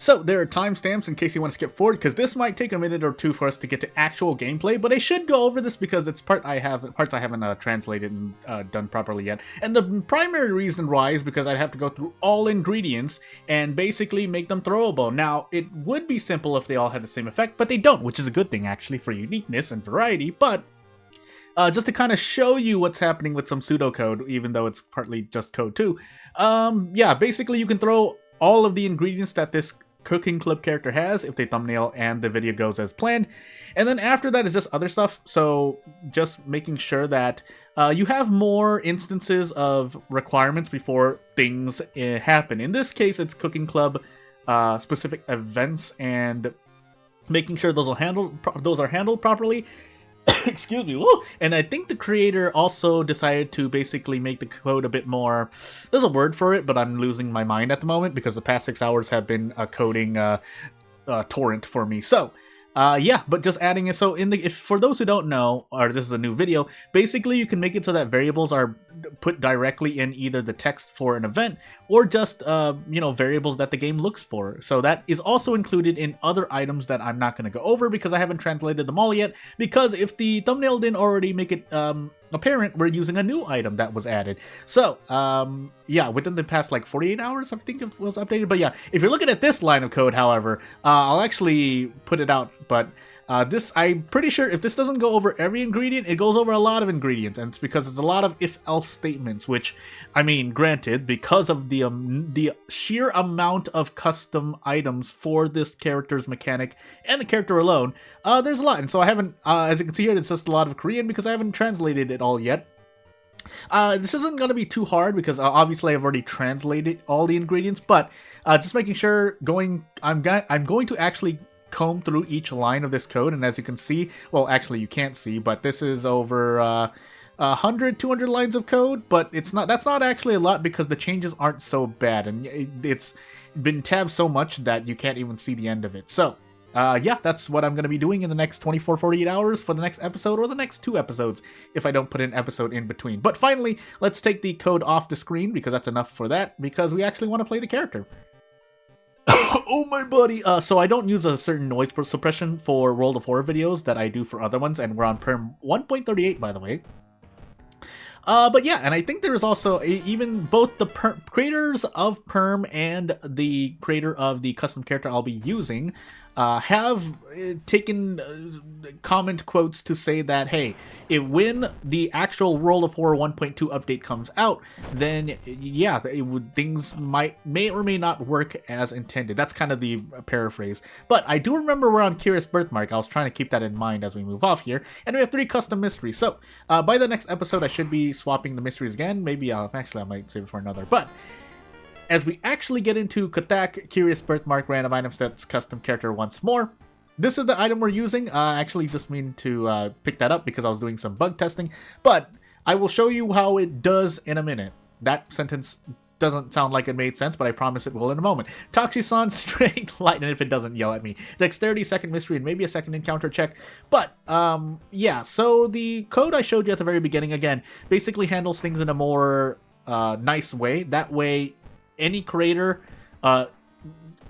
So there are timestamps in case you want to skip forward, because this might take a minute or two for us to get to actual gameplay, but I should go over this because it's parts I haven't translated and done properly yet. And the primary reason why is because I'd have to go through all ingredients and basically make them throwable. Now, it would be simple if they all had the same effect, but they don't, which is a good thing actually for uniqueness and variety, but just to kind of show you what's happening with some pseudocode, even though it's partly just code too. Yeah, basically you can throw all of the ingredients that this Cooking Club character has if the thumbnail and the video goes as planned, and then after that is just other stuff. So just making sure that you have more instances of requirements before things happen. In this case, it's Cooking Club specific events and making sure those are handled properly. Excuse me. Woo! And I think the creator also decided to basically make the code a bit more... There's a word for it, but I'm losing my mind at the moment because the past 6 hours have been a coding torrent for me. So, yeah, but just adding it. So, for those who don't know, or this is a new video, basically you can make it so that variables are put directly in either the text for an event or just, variables that the game looks for. So that is also included in other items that I'm not going to go over because I haven't translated them all yet. Because if the thumbnail didn't already make it apparent, we're using a new item that was added. So, yeah, within the past like 48 hours, I think it was updated. But yeah, if you're looking at this line of code, however, I'll actually put it out, but this, I'm pretty sure if this doesn't go over every ingredient, it goes over a lot of ingredients, and it's because it's a lot of if-else statements, which, I mean, granted, because of the sheer amount of custom items for this character's mechanic and the character alone, there's a lot, and so I haven't, as you can see here, it's just a lot of Korean because I haven't translated it all yet. This isn't going to be too hard because obviously I've already translated all the ingredients, but just making sure I'm going to actually comb through each line of this code, and as you can see, well, actually you can't see, but this is over 100, 200 lines of code, but that's not actually a lot because the changes aren't so bad, and it's been tabbed so much that you can't even see the end of it. So yeah, that's what I'm going to be doing in the next 24, 48 hours for the next episode, or the next 2 episodes if I don't put an episode in between. But finally, let's take the code off the screen because that's enough for that, because we actually want to play the character. Oh my buddy! So I don't use a certain noise suppression for World of Horror videos that I do for other ones, and we're on PERM 1.38, by the way. But yeah, and I think there is also even both the creators of PERM and the creator of the custom character I'll be using have taken comment quotes to say that, hey, when the actual World of Horror 1.2 update comes out, then yeah, things may or may not work as intended. That's kind of the paraphrase. But I do remember we're on Curious Birthmark. I was trying to keep that in mind as we move off here. And we have 3 custom mysteries. So by the next episode, I should be swapping the mysteries again. Maybe I might save it for another. But as we actually get into Katak Curious Birthmark Random Item Sets Custom Character once more, this is the item we're using. I actually just mean to pick that up because I was doing some bug testing, but I will show you how it does in a minute. That sentence doesn't sound like it made sense, but I promise it will in a moment. Toxi-san, Strength, Light, and if it doesn't, yell at me. Dexterity, second mystery, and maybe a second encounter check. But, yeah, so the code I showed you at the very beginning, again, basically handles things in a more nice way. That way, any creator,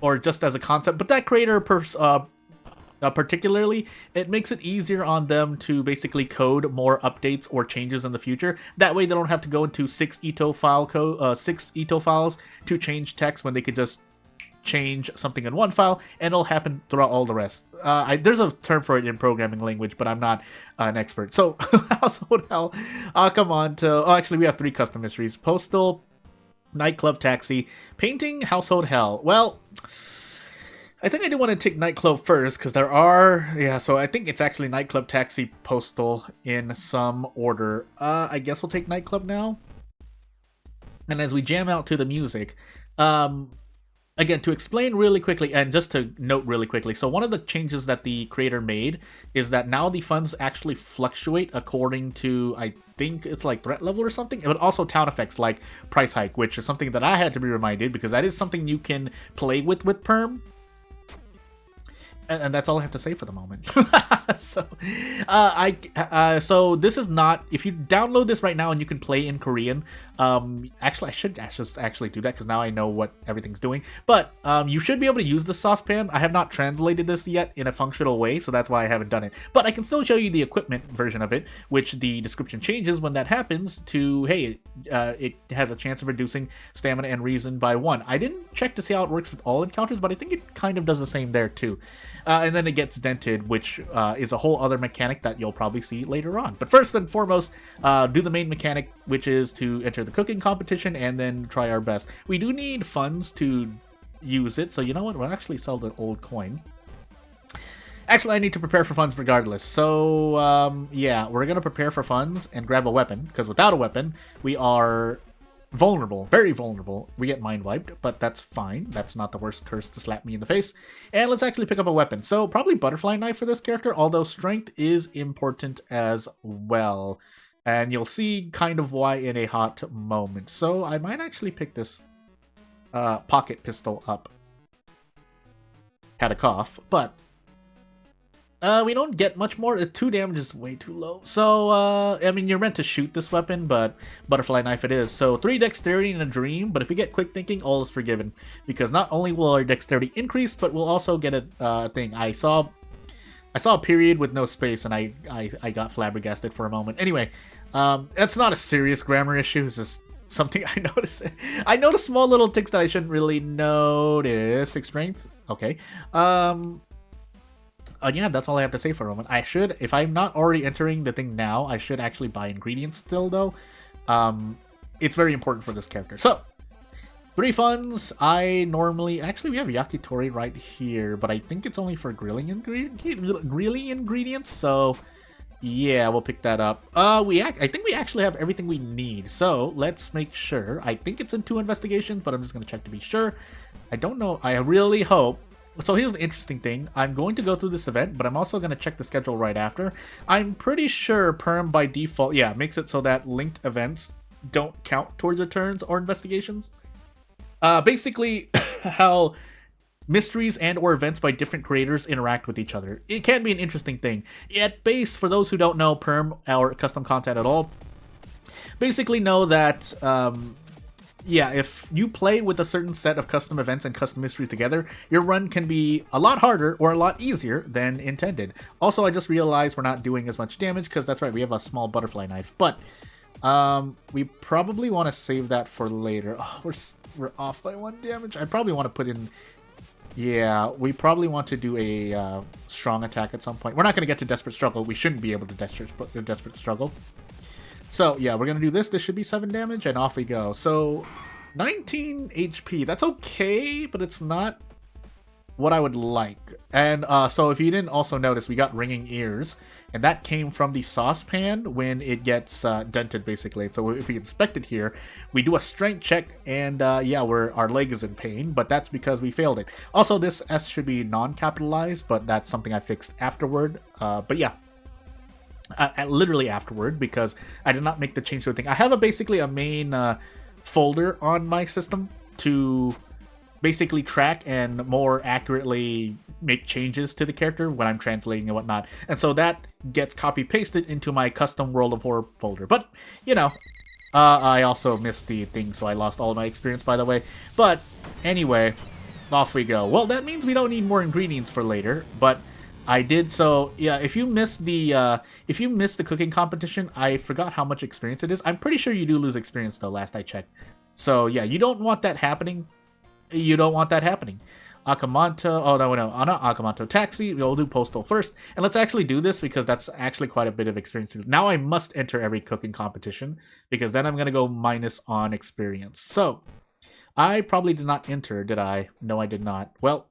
or just as a concept, but that creator particularly, it makes it easier on them to basically code more updates or changes in the future. That way they don't have to go into 6 ito files to change text when they could just change something in one file and it'll happen throughout all the rest. There's a term for it in programming language, but I'm not an expert. So Household Hell, I'll come on to, oh, actually we have 3 custom mysteries: Postal, Nightclub, Taxi, Painting, Household Hell. Well, I think I do want to take Nightclub first, because there are... Yeah, so I think it's actually Nightclub, Taxi, Postal in some order. I guess we'll take Nightclub now. And as we jam out to the music... Again, to explain really quickly, and just to note really quickly, so one of the changes that the creator made is that now the funds actually fluctuate according to, I think it's like threat level or something, but also town effects like price hike, which is something that I had to be reminded, because that is something you can play with PERM. And that's all I have to say for the moment. So, so this is not. If you download this right now and you can play in Korean, actually I should actually do that because now I know what everything's doing. But you should be able to use the saucepan. I have not translated this yet in a functional way, so that's why I haven't done it. But I can still show you the equipment version of it, which the description changes when that happens to, hey, it has a chance of reducing stamina and reason by 1. I didn't check to see how it works with all encounters, but I think it kind of does the same there too. And then it gets dented, which is a whole other mechanic that you'll probably see later on. But first and foremost, do the main mechanic, which is to enter the cooking competition and then try our best. We do need funds to use it, so you know what? We'll actually sell the old coin. Actually, I need to prepare for funds regardless. So, yeah, we're going to prepare for funds and grab a weapon, because without a weapon, we are vulnerable, very vulnerable. We get mind wiped, but that's fine. That's not the worst curse to slap me in the face. And let's actually pick up a weapon. So probably butterfly knife for this character, although strength is important as well. And you'll see kind of why in a hot moment. So I might actually pick this pocket pistol up. Had a cough, but we don't get much more. 2 damage is way too low. So, I mean, you're meant to shoot this weapon, but butterfly knife it is. So 3 dexterity in a dream, but if we get quick thinking, all is forgiven. Because not only will our dexterity increase, but we'll also get a thing. I saw a period with no space, and I got flabbergasted for a moment. Anyway, that's not a serious grammar issue. It's just something I noticed. I noticed small little ticks that I shouldn't really notice. 6 strength? Okay. Yeah, that's all I have to say for a moment. I should, if I'm not already entering the thing now, I should actually buy ingredients still, though. It's very important for this character. So, 3 funds. I normally... Actually, we have yakitori right here, but I think it's only for grilling ingredients, so... Yeah, we'll pick that up. I think we actually have everything we need, so let's make sure. I think it's in 2 investigations, but I'm just going to check to be sure. I don't know. I really hope... So here's the interesting thing. I'm going to go through this event, but I'm also going to check the schedule right after. I'm pretty sure PERM by default, yeah, makes it so that linked events don't count towards returns or investigations. Basically, how mysteries and or events by different creators interact with each other. It can be an interesting thing. At base, for those who don't know PERM or custom content at all, basically know that... yeah, if you play with a certain set of custom events and custom mysteries together, your run can be a lot harder or a lot easier than intended. Also, I just realized we're not doing as much damage because that's right, we have a small butterfly knife. But we probably want to save that for later. Oh, we're off by 1 damage. I probably want to put in... Yeah, we probably want to do a strong attack at some point. We're not going to get to Desperate Struggle. We shouldn't be able to Desperate Struggle. So, yeah, we're going to do this. This should be 7 damage, and off we go. So, 19 HP. That's okay, but it's not what I would like. And so if you didn't also notice, we got ringing ears, and that came from the saucepan when it gets dented, basically. So if we inspect it here, we do a strength check, and yeah, our leg is in pain, but that's because we failed it. Also, this S should be non-capitalized, but that's something I fixed afterward. But yeah. Literally afterward, because I did not make the change to a thing. I have basically a main folder on my system to basically track and more accurately make changes to the character when I'm translating and whatnot. And so that gets copy-pasted into my custom World of Horror folder. But, you know, I also missed the thing, so I lost all of my experience, by the way. But anyway, off we go. Well, that means we don't need more ingredients for later, but... I did so. Yeah, if you missed the cooking competition, I forgot how much experience it is. I'm pretty sure you do lose experience though. Last I checked. So yeah, you don't want that happening. You don't want that happening. Akamanto. Oh no, not Akamanto. Taxi. We'll do postal first, and let's actually do this because that's actually quite a bit of experience. Now I must enter every cooking competition because then I'm gonna go minus on experience. So I probably did not enter, did I? No, I did not. Well.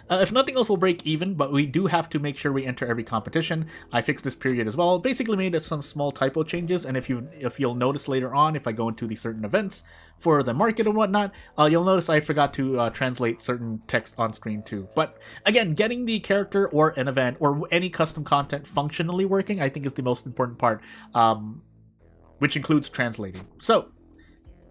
If nothing else, we'll break even, but we do have to make sure we enter every competition. I fixed this period as well. Basically made some small typo changes, and if you'll notice later on, if I go into the certain events for the market and whatnot, you'll notice I forgot to translate certain text on screen too. But again, getting the character or an event or any custom content functionally working, I think is the most important part, which includes translating. So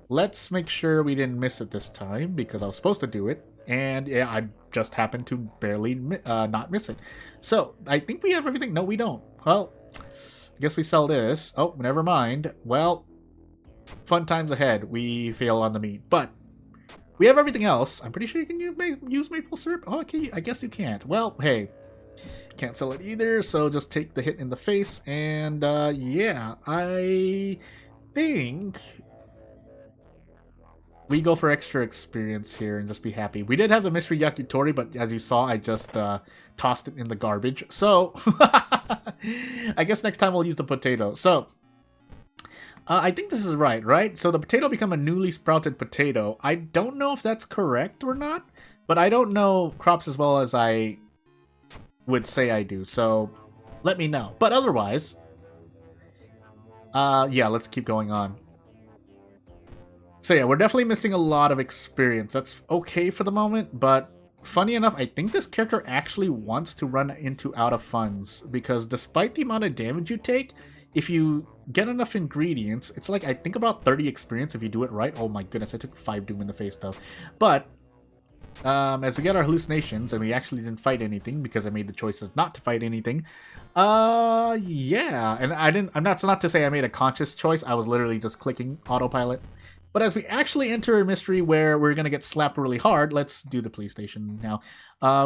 let's make sure we didn't miss it this time, because I was supposed to do it. and yeah, I just happened to barely not miss it. So I think we have everything. No, we don't. Well, I guess we sell this. Oh, never mind. Well, fun times ahead. We fail on the meat, but we have everything else. I'm pretty sure you can use maple syrup. Oh, okay, I guess you can't. Well, hey, can't sell it either, so just take the hit in the face, and yeah, I think we go for extra experience here and just be happy. We did have the mystery yakitori, but as you saw, I just tossed it in the garbage. So I guess next time we'll use the potato. So I think this is right? So the potato become a newly sprouted potato. I don't know if that's correct or not, but I don't know crops as well as I would say I do. So let me know. But otherwise, yeah, let's keep going on. So yeah, we're definitely missing a lot of experience. That's okay for the moment, but funny enough, I think this character actually wants to run into out of funds, because despite the amount of damage you take, if you get enough ingredients, it's like, I think about 30 experience if you do it right. Oh my goodness, I took 5 doom in the face though. But as we get our hallucinations, and we actually didn't fight anything because I made the choices not to fight anything. Yeah, and I'm not to say I made a conscious choice. I was literally just clicking autopilot. But as we actually enter a mystery where we're gonna get slapped really hard, let's do the police station now.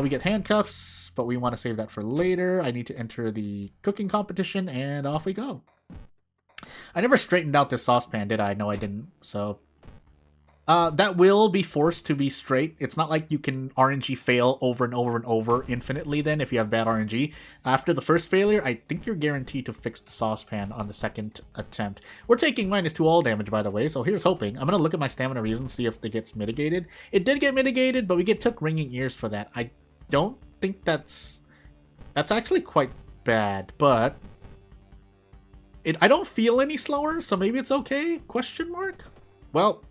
We get handcuffs, but we want to save that for later. I need to enter the cooking competition, and off we go. I never straightened out this saucepan, did I? No, I didn't. So that will be forced to be straight. It's not like you can RNG fail over and over and over infinitely then if you have bad RNG. After the first failure, I think you're guaranteed to fix the saucepan on the second attempt. We're taking -2 all damage, by the way, so here's hoping. I'm going to look at my stamina reasons, see if it gets mitigated. It did get mitigated, but we took ringing ears for that. I don't think that's actually quite bad, but I don't feel any slower, so maybe it's okay? Question mark? Well,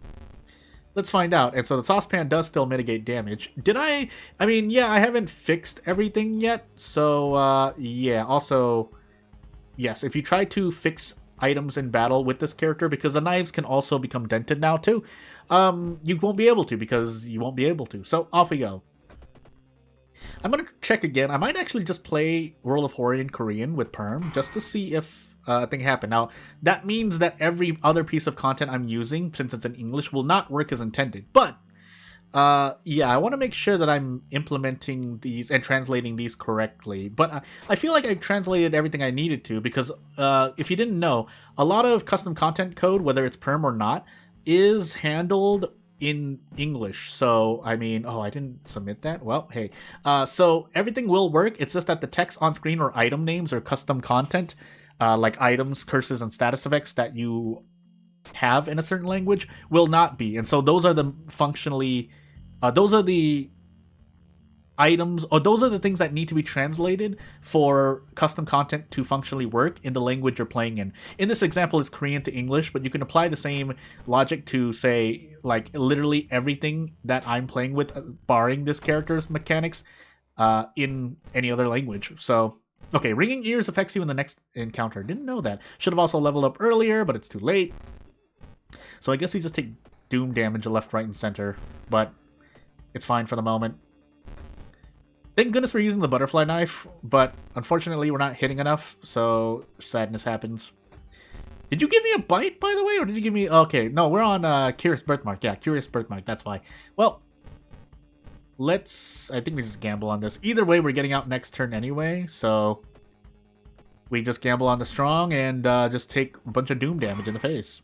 let's find out. And so the saucepan does still mitigate damage. I mean, yeah, I haven't fixed everything yet. So, yeah. Also, yes, if you try to fix items in battle with this character, because the knives can also become dented now too, you won't be able to, because you won't be able to. So, off we go. I'm going to check again. I might actually just play World of Horror in Korean with PERM, just to see if thing happen. Now, that means that every other piece of content I'm using, since it's in English, will not work as intended. But, yeah, I want to make sure that I'm implementing these and translating these correctly. But I feel like I've translated everything I needed to, because if you didn't know, a lot of custom content code, whether it's PERM or not, is handled in English. So, I mean, oh, I didn't submit that? Well, hey. So, everything will work. It's just that the text on screen or item names or custom content, like items, curses, and status effects that you have in a certain language will not be. And so those are the functionally, those are the items, or those are the things that need to be translated for custom content to functionally work in the language you're playing in. In this example, it's Korean to English, but you can apply the same logic to, say, like literally everything that I'm playing with, barring this character's mechanics, in any other language. So, okay, ringing ears affects you in the next encounter. Didn't know that. Should have also leveled up earlier, but it's too late. So I guess we just take doom damage left, right, and center. But it's fine for the moment. Thank goodness we're using the butterfly knife, but unfortunately we're not hitting enough, so sadness happens. Did you give me a bite, by the way, or did you give me... Okay, no, we're on Curious Birthmark. Yeah, Curious Birthmark, that's why. Well, I think we just gamble on this. Either way, we're getting out next turn anyway, so we just gamble on the strong and just take a bunch of doom damage in the face.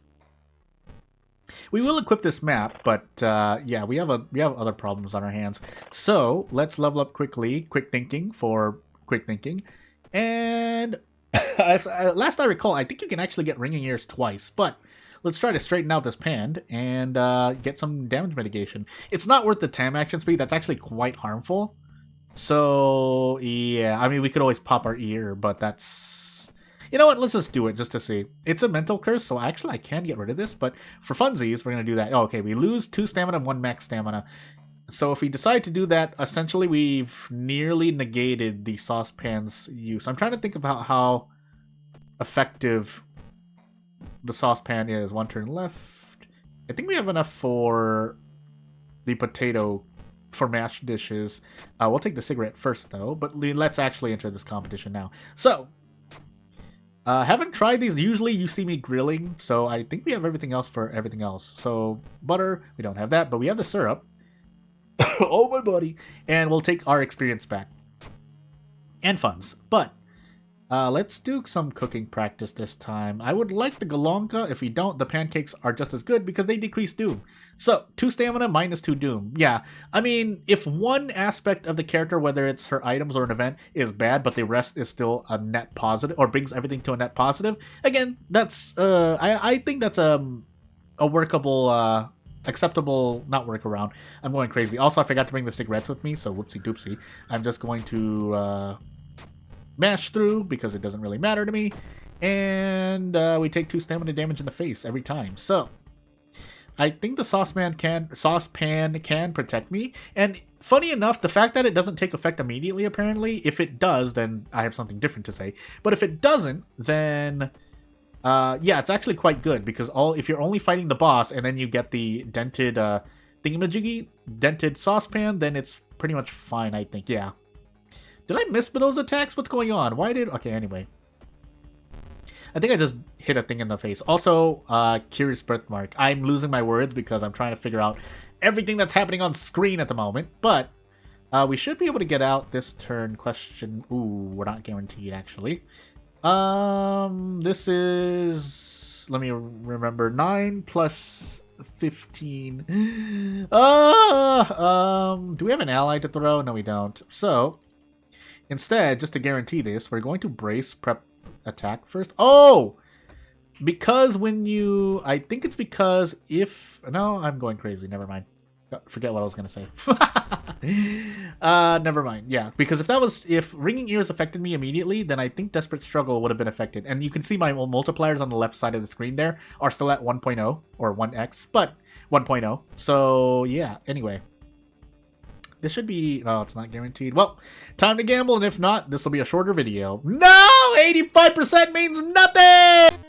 We will equip this map, but yeah, we have other problems on our hands. So let's level up quickly. Quick thinking for quick thinking, and last I recall, I think you can actually get ringing ears twice, but let's try to straighten out this pan and get some damage mitigation. It's not worth the TAM action speed. That's actually quite harmful. So, yeah, I mean, we could always pop our ear, but that's... You know what? Let's just do it just to see. It's a mental curse, so actually I can get rid of this, but for funsies, we're going to do that. Oh, okay, we lose 2 stamina and 1 max stamina. So if we decide to do that, essentially we've nearly negated the saucepan's use. I'm trying to think about how effective the saucepan is. 1 turn left. I think we have enough for the potato for mashed dishes. We'll take the cigarette first, though, but let's actually enter this competition now. So, haven't tried these. Usually you see me grilling, so I think we have everything else for everything else. So, butter, we don't have that, but we have the syrup. Oh, my buddy. And we'll take our experience back. And funds. But, let's do some cooking practice this time. I would like the galonka. If we don't, the pancakes are just as good because they decrease doom. So, 2 stamina minus 2 doom. Yeah, I mean, if one aspect of the character, whether it's her items or an event, is bad, but the rest is still a net positive, or brings everything to a net positive, again, that's, I think that's a workable, acceptable, not workaround. I'm going crazy. Also, I forgot to bring the cigarettes with me, so whoopsie doopsie. I'm just going to, mash through because it doesn't really matter to me, and we take 2 stamina damage in the face every time. So I think the saucepan can protect me, and funny enough, the fact that it doesn't take effect immediately, apparently, if it does, then I have something different to say. But if it doesn't, then yeah, it's actually quite good, because if you're only fighting the boss and then you get the dented thingamajiggy, dented saucepan, then it's pretty much fine, I think. Yeah. Did I miss those attacks? What's going on? Okay, anyway. I think I just hit a thing in the face. Also, curious birthmark. I'm losing my words because I'm trying to figure out everything that's happening on screen at the moment. But we should be able to get out this turn. Question. Ooh, we're not guaranteed, actually. This is... Let me remember. 9 plus 15. Do we have an ally to throw? No, we don't. So... Instead, just to guarantee this, we're going to brace, prep, attack first. Oh! Because when you... I think it's because if... No, I'm going crazy. Never mind. Forget what I was going to say. Never mind. Yeah, because if Ringing Ears affected me immediately, then I think Desperate Struggle would have been affected. And you can see my multipliers on the left side of the screen there are still at 1.0 or 1x, but 1.0. So, yeah. Anyway. This should be... No, it's not guaranteed. Well, time to gamble, and if not, this will be a shorter video. No! 85% means nothing!